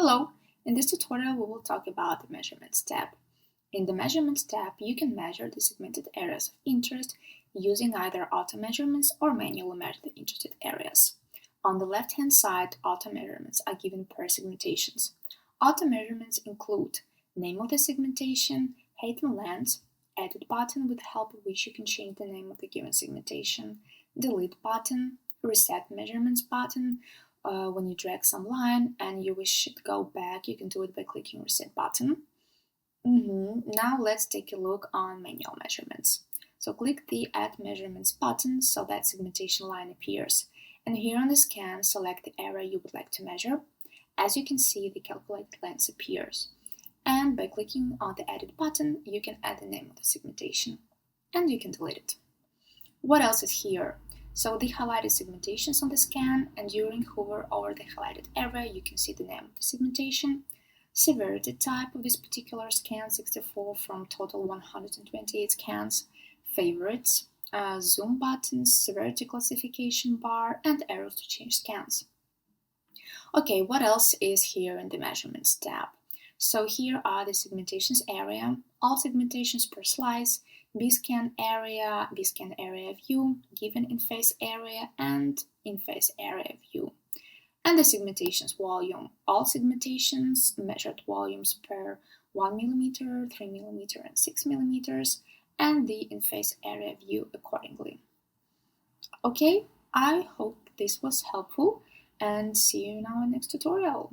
Hello! In this tutorial we will talk about the Measurements tab. In the Measurements tab you can measure the segmented areas of interest using either auto measurements or manually measure the interested areas. On the left hand side, auto measurements are given per segmentations. Auto measurements include name of the segmentation, height and length, edit button with the help of which you can change the name of the given segmentation, delete button, reset measurements button. When you drag some line and you wish it to go back, you can do it by clicking reset button. Now let's take a look on manual measurements. So click the add measurements button so that segmentation line appears. And here on the scan, select the area you would like to measure. As you can see, the calculated length appears. And by clicking on the edit button, you can add the name of the segmentation. And you can delete it. What else is here? So the highlighted segmentations on the scan, and during hover over the highlighted area, you can see the name of the segmentation, severity type of this particular scan, 64 from total 128 scans, favorites, zoom buttons, severity classification bar, and arrows to change scans. Okay, what else is here in the Measurements tab? So here are the segmentations area, all segmentations per slice, B-scan area view, given in-face area, and in-face area view. And the segmentations volume, all segmentations, measured volumes per 1 mm, 3 mm, and 6 mm, and the in-face area view accordingly. Okay, I hope this was helpful, and see you in our next tutorial.